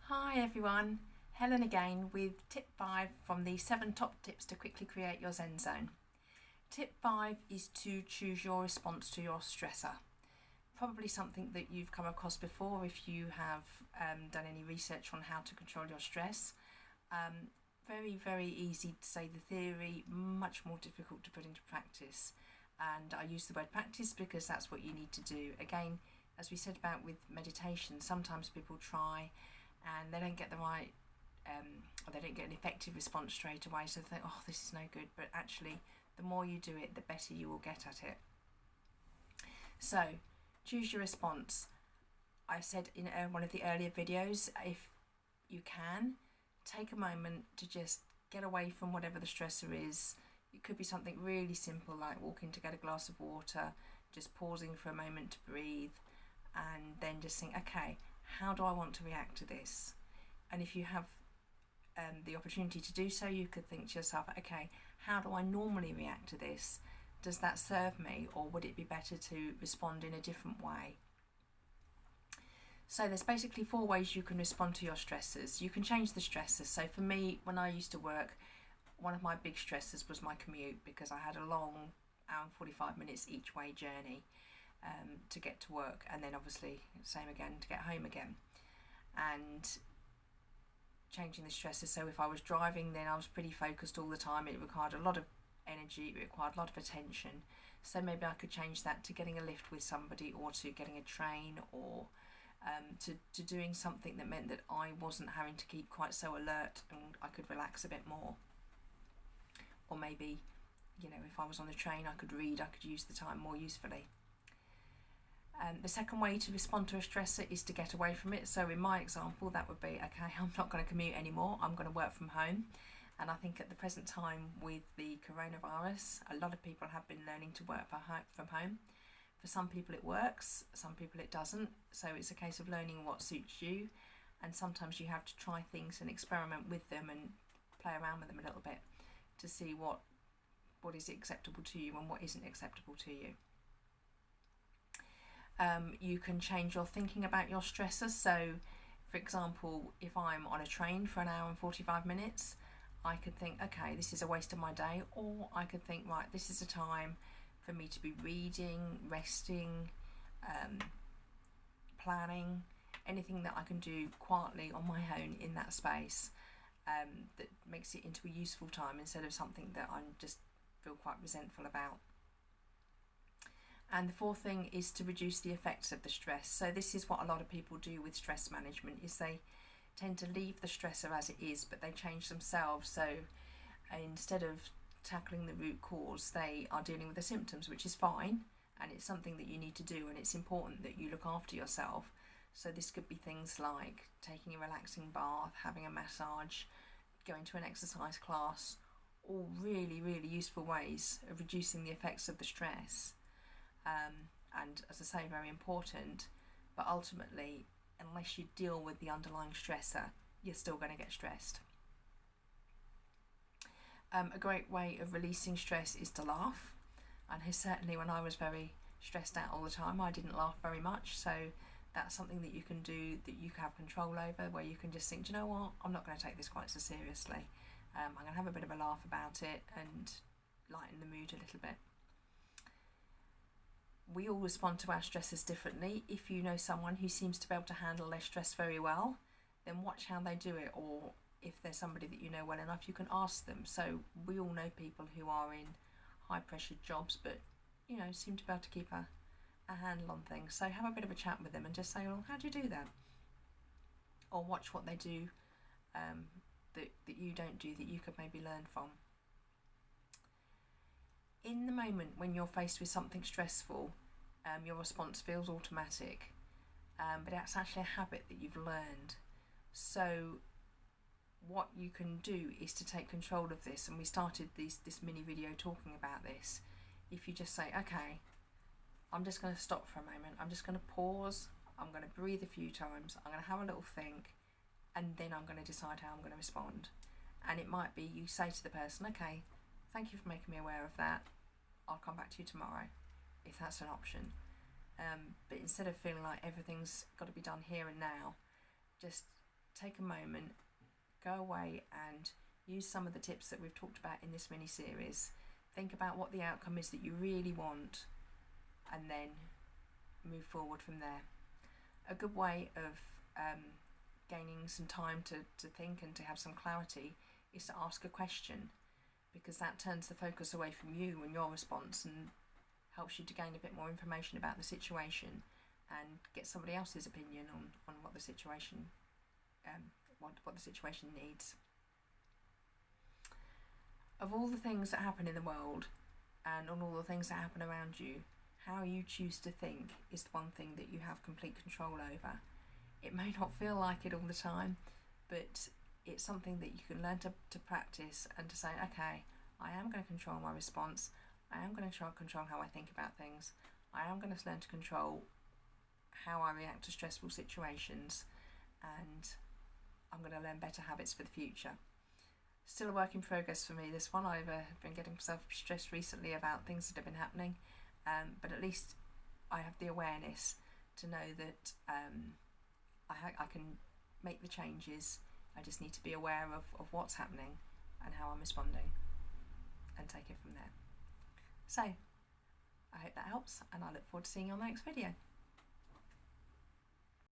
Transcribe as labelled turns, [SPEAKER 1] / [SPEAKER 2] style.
[SPEAKER 1] Hi everyone, Helen again with tip 5 from the 7 top tips to quickly create your Zen zone. Tip 5 is to choose your response to your stressor. Probably something that you've come across before if you have done any research on how to control your stress. Very easy to say the theory, much more difficult to put into practice. And I use the word practice because that's what you need to do. Again, as we said about with meditation, sometimes people try and they don't get the right, or they don't get an effective response straight away, so they think, oh, this is no good. But actually, the more you do it, the better you will get at it. So, choose your response. I said in one of the earlier videos, if you can, take a moment to just get away from whatever the stressor is. It could be something really simple like walking to get a glass of water, just pausing for a moment to breathe, and then just think, okay, how do I want to react to this? And if you have the opportunity to do so, you could think to yourself, okay, how do I normally react to this? Does that serve me, or would it be better to respond in a different way? So there's basically 4 ways you can respond to your stressors. You can change the stressors. So for me, when I used to work, one of my big stressors was my commute, because I had a long hour and 45 minutes each way journey to get to work, and then obviously same again to get home again. And changing the stressors, so if I was driving, then I was pretty focused all the time. It required a lot of energy, it required a lot of attention. So maybe I could change that to getting a lift with somebody, or to getting a train, or to doing something that meant that I wasn't having to keep quite so alert and I could relax a bit more. Or maybe, if I was on the train, I could read, I could use the time more usefully. The second way to respond to a stressor is to get away from it. So in my example, that would be, okay, I'm not going to commute anymore, I'm going to work from home. And I think at the present time with the coronavirus, a lot of people have been learning to work from home. For some people it works, some people it doesn't. So it's a case of learning what suits you. And sometimes you have to try things and experiment with them and play around with them a little bit to see what is acceptable to you and what isn't acceptable to you. You can change your thinking about your stressors. So, for example, if I'm on a train for an hour and 45 minutes, I could think, okay, this is a waste of my day. Or I could think, right, this is a time for me to be reading, resting, planning, anything that I can do quietly on my own in that space, that makes it into a useful time instead of something that I just feel quite resentful about. And the 4th thing is to reduce the effects of the stress. So this is what a lot of people do with stress management, is they tend to leave the stressor as it is, but they change themselves. So instead of tackling the root cause, they are dealing with the symptoms, which is fine, and it's something that you need to do, and it's important that you look after yourself. So this could be things like taking a relaxing bath, having a massage, going to an exercise class, all really useful ways of reducing the effects of the stress. And as I say, very important, but ultimately, unless you deal with the underlying stressor, you're still going to get stressed. A great way of releasing stress is to laugh, and certainly when I was very stressed out all the time, I didn't laugh very much. So that's something that you can do, that you have control over, where you can just think, do you know what, I'm not going to take this quite so seriously. I'm going to have a bit of a laugh about it and lighten the mood a little bit. We all respond to our stresses differently. If you know someone who seems to be able to handle their stress very well, then watch how they do it. Or if there's somebody that you know well enough, you can ask them. So we all know people who are in high pressured jobs, but seem to be able to keep a handle on things. So have a bit of a chat with them and just say, well, how do you do that? Or watch what they do that you don't do, that you could maybe learn from. In the moment when you're faced with something stressful, your response feels automatic, but it's actually a habit that you've learned. So what you can do is to take control of this, and we started this mini video talking about this. If you just say, okay, I'm just going to stop for a moment, I'm just going to pause, I'm going to breathe a few times, I'm going to have a little think, and then I'm going to decide how I'm going to respond. And it might be you say to the person, okay, thank you for making me aware of that, I'll come back to you tomorrow, if that's an option. But instead of feeling like everything's got to be done here and now, just take a moment, go away and use some of the tips that we've talked about in this mini series. Think about what the outcome is that you really want, and then move forward from there. A good way of gaining some time to think and to have some clarity is to ask a question, because that turns the focus away from you and your response and helps you to gain a bit more information about the situation and get somebody else's opinion on what the situation what the situation needs. Of all the things that happen in the world and on all the things that happen around you, how you choose to think is the one thing that you have complete control over. It may not feel like it all the time, but it's something that you can learn to practice and to say, okay, I am going to control my response. I am going to try to control how I think about things. I am going to learn to control how I react to stressful situations, and I'm going to learn better habits for the future. Still a work in progress for me, this one. I've been getting myself stressed recently about things that have been happening, but at least I have the awareness to know that I can make the changes. I just need to be aware of what's happening and how I'm responding, and take it from there. So, I hope that helps, and I look forward to seeing you on the next video.